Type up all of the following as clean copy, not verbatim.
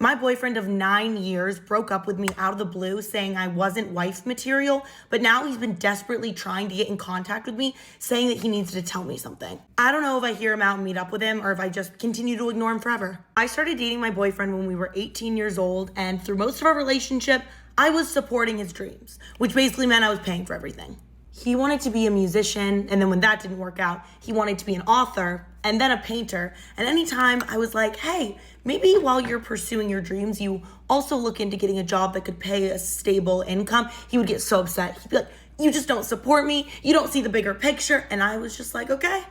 My boyfriend of 9 years broke up with me out of the blue saying I wasn't wife material, but now he's been desperately trying to get in contact with me saying that he needs to tell me something. I don't know if I hear him out and meet up with him or if I just continue to ignore him forever. I started dating my boyfriend when we were 18 years old, and through most of our relationship, I was supporting his dreams, which basically meant I was paying for everything. He wanted to be a musician, and then when that didn't work out, he wanted to be an author and then a painter. And anytime I was like, hey, maybe while you're pursuing your dreams, you also look into getting a job that could pay a stable income, he would get so upset. He'd be like, you just don't support me. You don't see the bigger picture. And I was just like, okay,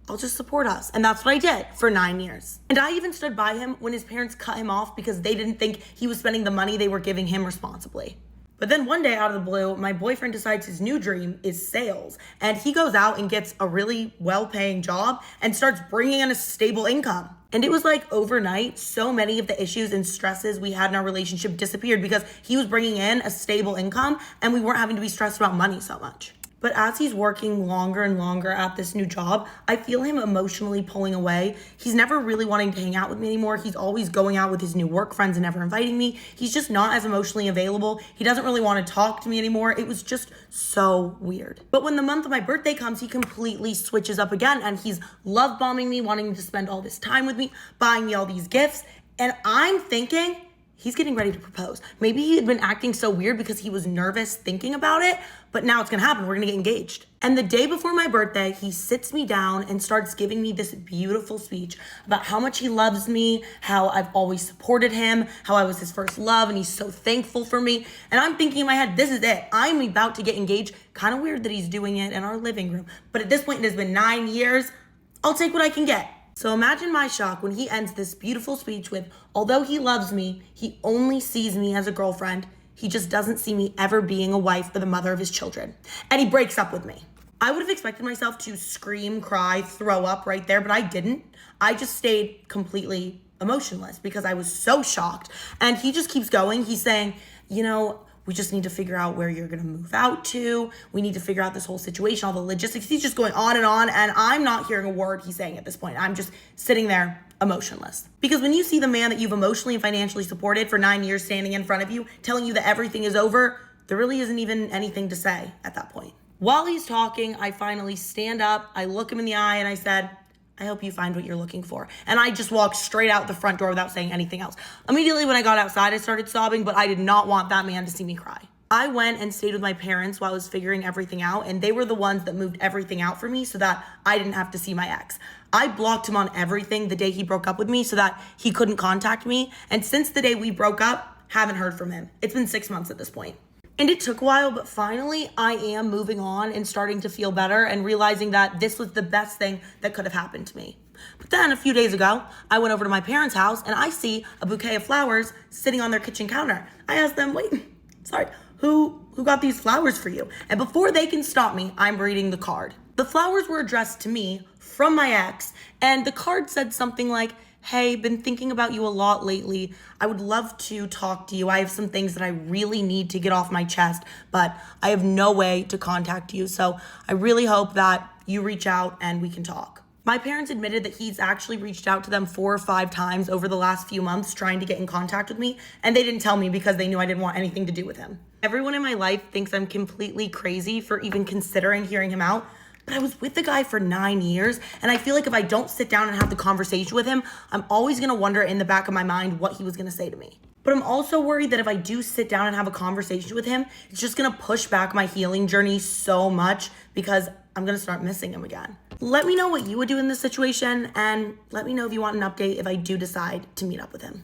I'll just support us. And that's what I did for 9 years. And I even stood by him when his parents cut him off because they didn't think he was spending the money they were giving him responsibly. But then one day out of the blue, my boyfriend decides his new dream is sales. And he goes out and gets a really well-paying job and starts bringing in a stable income. And it was like overnight, so many of the issues and stresses we had in our relationship disappeared because he was bringing in a stable income and we weren't having to be stressed about money so much. But as he's working longer and longer at this new job, I feel him emotionally pulling away. He's never really wanting to hang out with me anymore. He's always going out with his new work friends and never inviting me. He's just not as emotionally available. He doesn't really want to talk to me anymore. It was just so weird. But when the month of my birthday comes, he completely switches up again and he's love bombing me, wanting to spend all this time with me, buying me all these gifts. And I'm thinking, he's getting ready to propose. Maybe he had been acting so weird because he was nervous thinking about it, but now it's gonna happen. We're gonna get engaged. And the day before my birthday, he sits me down and starts giving me this beautiful speech about how much he loves me, how I've always supported him, how I was his first love, and he's so thankful for me. And I'm thinking in my head, this is it. I'm about to get engaged. Kind of weird that he's doing it in our living room. But at this point, it has been 9 years. I'll take what I can get. So imagine my shock when he ends this beautiful speech with, although he loves me, he only sees me as a girlfriend. He just doesn't see me ever being a wife or the mother of his children. And he breaks up with me. I would have expected myself to scream, cry, throw up right there, but I didn't. I just stayed completely emotionless because I was so shocked. And he just keeps going. He's saying, we just need to figure out where you're gonna move out to. We need to figure out this whole situation, all the logistics. He's just going on, and I'm not hearing a word he's saying at this point. I'm just sitting there emotionless. Because when you see the man that you've emotionally and financially supported for 9 years standing in front of you, telling you that everything is over, there really isn't even anything to say at that point. While he's talking, I finally stand up, I look him in the eye, and I said, I hope you find what you're looking for. And I just walked straight out the front door without saying anything else. Immediately when I got outside, I started sobbing, but I did not want that man to see me cry. I went and stayed with my parents while I was figuring everything out, and they were the ones that moved everything out for me so that I didn't have to see my ex. I blocked him on everything the day he broke up with me so that he couldn't contact me. And since the day we broke up, haven't heard from him. It's been 6 months at this point. And it took a while, but finally I am moving on and starting to feel better and realizing that this was the best thing that could have happened to me. But then a few days ago, I went over to my parents' house and I see a bouquet of flowers sitting on their kitchen counter. I asked them, who got these flowers for you? And before they can stop me, I'm reading the card. The flowers were addressed to me from my ex, and the card said something like, hey, been thinking about you a lot lately. I would love to talk to you. I have some things that I really need to get off my chest, but I have no way to contact you. So I really hope that you reach out and we can talk. My parents admitted that he's actually reached out to them 4 or 5 times over the last few months trying to get in contact with me, and they didn't tell me because they knew I didn't want anything to do with him. Everyone in my life thinks I'm completely crazy for even considering hearing him out, but I was with the guy for 9 years, and I feel like if I don't sit down and have the conversation with him, I'm always gonna wonder in the back of my mind what he was gonna say to me. But I'm also worried that if I do sit down and have a conversation with him, it's just gonna push back my healing journey so much because I'm gonna start missing him again. Let me know what you would do in this situation, and let me know if you want an update if I do decide to meet up with him.